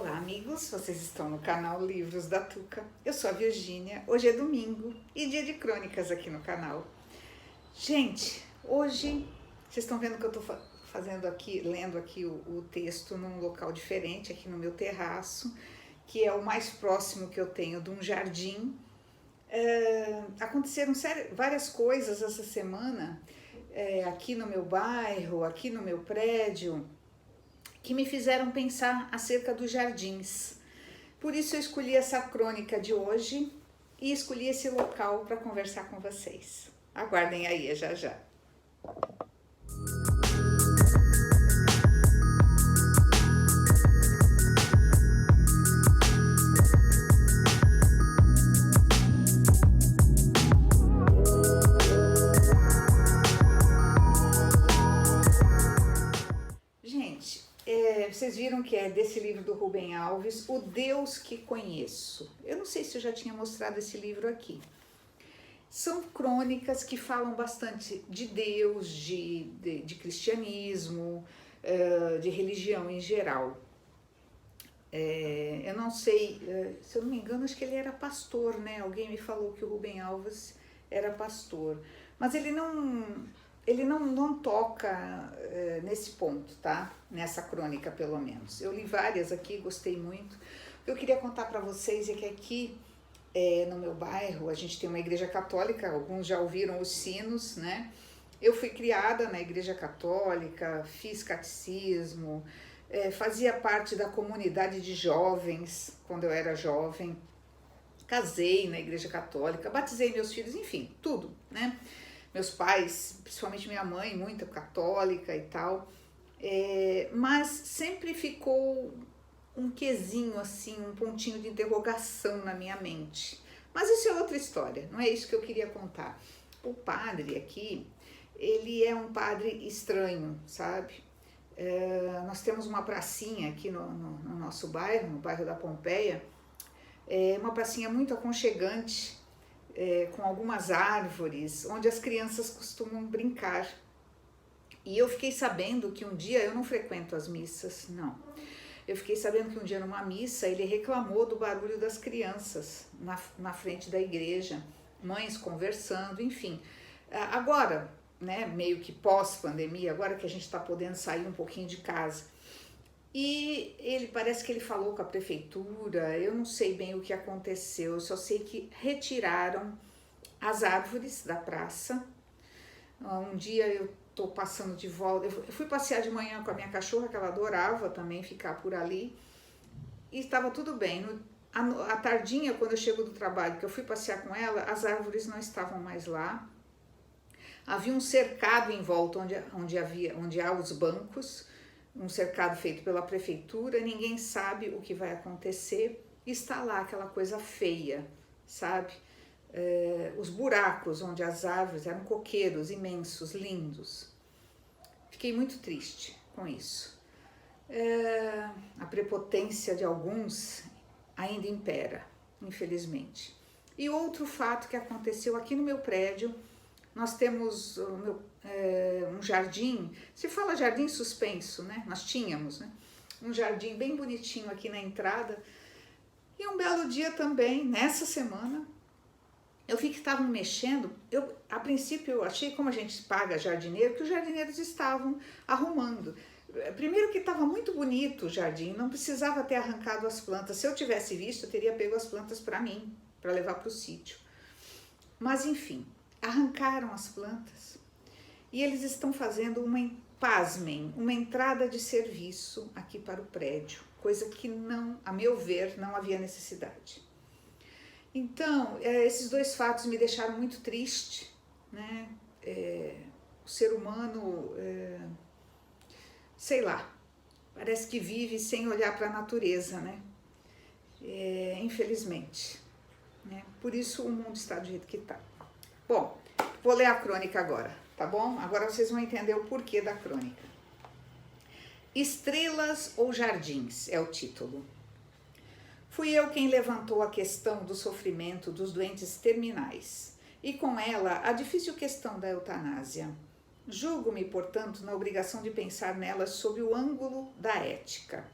Olá, amigos, vocês estão no canal Livros da Tuca. Eu sou a Virgínia. Hoje é domingo e dia de crônicas aqui no canal. Gente, hoje vocês estão vendo que eu estou fazendo aqui, lendo aqui o texto num local diferente, aqui no meu terraço, que é o mais próximo que eu tenho de um jardim. Aconteceram várias coisas essa semana aqui no meu bairro, aqui no meu prédio, que me fizeram pensar acerca dos jardins. Por isso eu escolhi essa crônica de hoje e escolhi esse local para conversar com vocês. Aguardem aí, já já. Vocês viram que é desse livro do Rubem Alves, O Deus que Conheço. Eu não sei se eu já tinha mostrado esse livro aqui. São crônicas que falam bastante de Deus, de cristianismo, de religião em geral. Eu não sei, se eu não me engano, acho que ele era pastor, né? Alguém me falou que o Rubem Alves era pastor. Mas ele não toca nesse ponto, tá? Nessa crônica, pelo menos. Eu li várias aqui, gostei muito. O que eu queria contar para vocês é que aqui no meu bairro a gente tem uma igreja católica, alguns já ouviram os sinos, né? Eu fui criada na igreja católica, fiz catecismo, fazia parte da comunidade de jovens quando eu era jovem, casei na igreja católica, batizei meus filhos, enfim, tudo, né? Meus pais, principalmente minha mãe, muito católica e tal, mas sempre ficou um quesinho assim, um pontinho de interrogação na minha mente. Mas isso é outra história, não é isso que eu queria contar. O padre aqui, ele é um padre estranho, sabe? Nós temos uma pracinha aqui no nosso bairro, no bairro da Pompeia, uma pracinha muito aconchegante, com algumas árvores, onde as crianças costumam brincar. E eu fiquei sabendo que um dia, eu não frequento as missas, não. Eu fiquei sabendo que um dia numa missa ele reclamou do barulho das crianças na frente da igreja, mães conversando, enfim. Agora, né, meio que pós-pandemia, agora que a gente está podendo sair um pouquinho de casa, e parece que ele falou com a prefeitura, eu não sei bem o que aconteceu, eu só sei que retiraram as árvores da praça. Um dia eu estou passando de volta, eu fui passear de manhã com a minha cachorra, que ela adorava também ficar por ali, e estava tudo bem. À tardinha, quando eu chego do trabalho, que eu fui passear com ela, as árvores não estavam mais lá. Havia um cercado em volta onde há os bancos, um cercado feito pela prefeitura, ninguém sabe o que vai acontecer, está lá aquela coisa feia, sabe? Os buracos onde as árvores eram coqueiros imensos, lindos. Fiquei muito triste com isso. A prepotência de alguns ainda impera, infelizmente. E outro fato que aconteceu aqui no meu prédio, nós temos um jardim, se fala jardim suspenso, né? Nós tínhamos, né? Um jardim bem bonitinho aqui na entrada. E um belo dia também, nessa semana, eu vi que estavam mexendo. A princípio eu achei, como a gente paga jardineiro, que os jardineiros estavam arrumando. Primeiro que estava muito bonito o jardim, não precisava ter arrancado as plantas. Se eu tivesse visto, eu teria pego as plantas para mim, para levar para o sítio. Mas enfim, arrancaram as plantas e eles estão fazendo pasmem, uma entrada de serviço aqui para o prédio, coisa que não, a meu ver, não havia necessidade. Então, esses dois fatos me deixaram muito triste, né? O ser humano, sei lá, parece que vive sem olhar para a natureza, né? Infelizmente, né? Por isso o mundo está do jeito que está. Bom, vou ler a crônica agora, tá bom? Agora vocês vão entender o porquê da crônica. Estrelas ou Jardins é o título. Fui eu quem levantou a questão do sofrimento dos doentes terminais e com ela a difícil questão da eutanásia. Julgo-me, portanto, na obrigação de pensar nelas sob o ângulo da ética.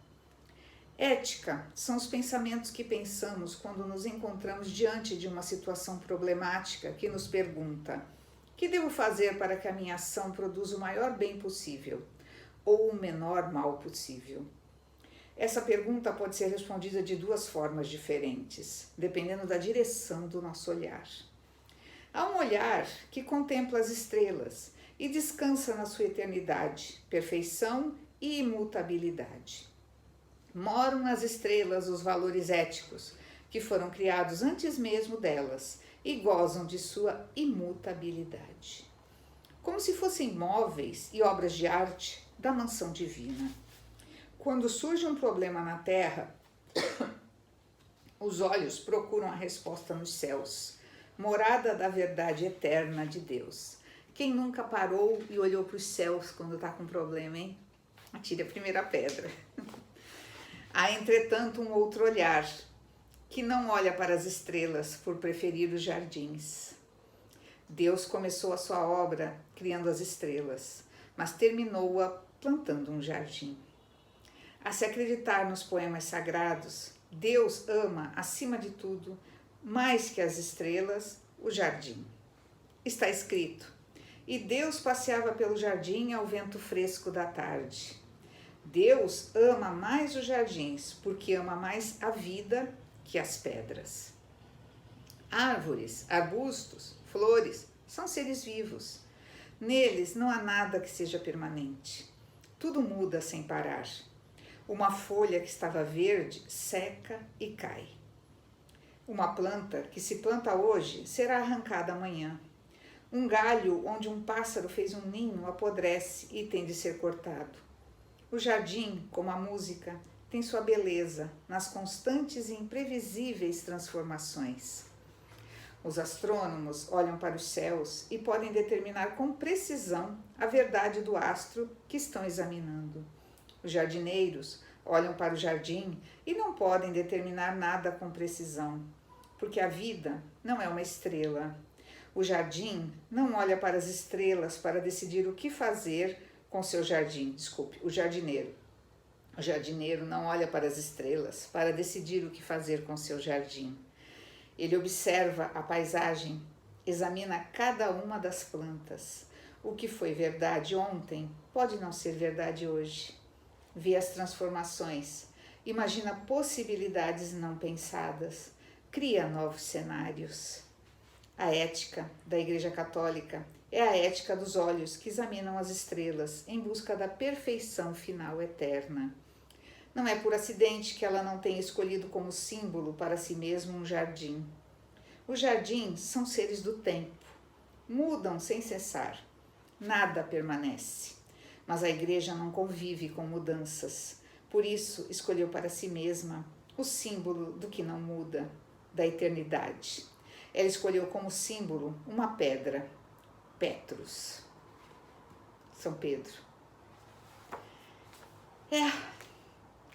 Ética são os pensamentos que pensamos quando nos encontramos diante de uma situação problemática que nos pergunta: o que devo fazer para que a minha ação produza o maior bem possível ou o menor mal possível? Essa pergunta pode ser respondida de duas formas diferentes, dependendo da direção do nosso olhar. Há um olhar que contempla as estrelas e descansa na sua eternidade, perfeição e imutabilidade. Moram nas estrelas os valores éticos, que foram criados antes mesmo delas e gozam de sua imutabilidade. Como se fossem móveis e obras de arte da mansão divina. Quando surge um problema na Terra, os olhos procuram a resposta nos céus, morada da verdade eterna de Deus. Quem nunca parou e olhou para os céus quando está com problema, hein? Atire a primeira pedra. Há, entretanto, um outro olhar, que não olha para as estrelas por preferir os jardins. Deus começou a sua obra criando as estrelas, mas terminou-a plantando um jardim. A se acreditar nos poemas sagrados, Deus ama, acima de tudo, mais que as estrelas, o jardim. Está escrito: e Deus passeava pelo jardim ao vento fresco da tarde. Deus ama mais os jardins, porque ama mais a vida que as pedras. Árvores, arbustos, flores são seres vivos. Neles não há nada que seja permanente. Tudo muda sem parar. Uma folha que estava verde seca e cai. Uma planta que se planta hoje será arrancada amanhã. Um galho onde um pássaro fez um ninho apodrece e tem de ser cortado. O jardim, como a música, tem sua beleza nas constantes e imprevisíveis transformações. Os astrônomos olham para os céus e podem determinar com precisão a verdade do astro que estão examinando. Os jardineiros olham para o jardim e não podem determinar nada com precisão, porque a vida não é uma estrela. O jardim não olha para as estrelas para decidir o que fazer com seu jardim. O jardineiro. O jardineiro não olha para as estrelas para decidir o que fazer com seu jardim. Ele observa a paisagem, examina cada uma das plantas. O que foi verdade ontem pode não ser verdade hoje. Vê as transformações, imagina possibilidades não pensadas, cria novos cenários. A ética da Igreja Católica é a ética dos olhos que examinam as estrelas em busca da perfeição final eterna. Não é por acidente que ela não tenha escolhido como símbolo para si mesmo um jardim. Os jardins são seres do tempo, mudam sem cessar, nada permanece. Mas a Igreja não convive com mudanças, por isso escolheu para si mesma o símbolo do que não muda, da eternidade. Ela escolheu como símbolo uma pedra, Petrus, São Pedro.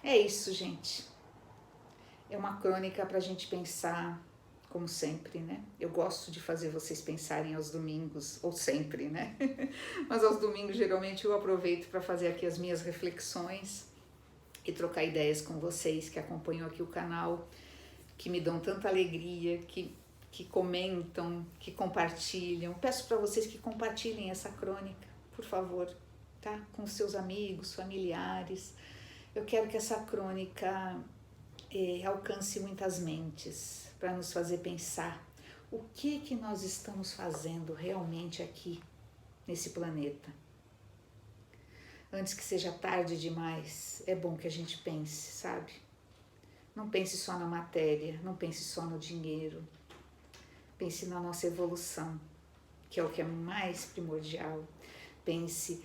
É isso, gente. É uma crônica para a gente pensar, como sempre, né? Eu gosto de fazer vocês pensarem aos domingos, ou sempre, né? Mas aos domingos, geralmente, eu aproveito para fazer aqui as minhas reflexões e trocar ideias com vocês que acompanham aqui o canal, que me dão tanta alegria, que comentam, que compartilham. Peço para vocês que compartilhem essa crônica, por favor, tá? Com seus amigos, familiares. Eu quero que essa crônica alcance muitas mentes, para nos fazer pensar o que nós estamos fazendo realmente aqui, nesse planeta. Antes que seja tarde demais, é bom que a gente pense, sabe? Não pense só na matéria, não pense só no dinheiro. Pense na nossa evolução, que é o que é mais primordial. Pense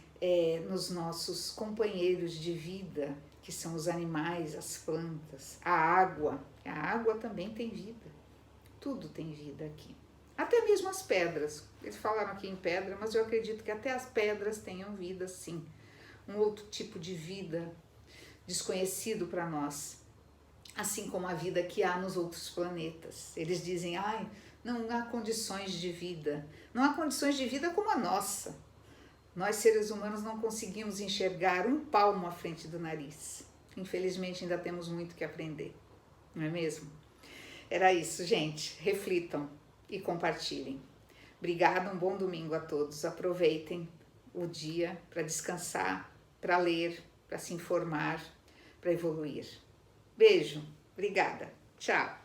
nos nossos companheiros de vida, que são os animais, as plantas, a água. A água também tem vida. Tudo tem vida aqui. Até mesmo as pedras. Eles falaram aqui em pedra, mas eu acredito que até as pedras tenham vida, sim. Um outro tipo de vida desconhecido para nós. Assim como a vida que há nos outros planetas. Eles dizem, não há condições de vida. Não há condições de vida como a nossa. Nós, seres humanos, não conseguimos enxergar um palmo à frente do nariz. Infelizmente ainda temos muito que aprender, não é mesmo? Era isso, gente. Reflitam e compartilhem. Obrigada, um bom domingo a todos. Aproveitem o dia para descansar, para ler, para se informar, para evoluir. Beijo, obrigada, tchau.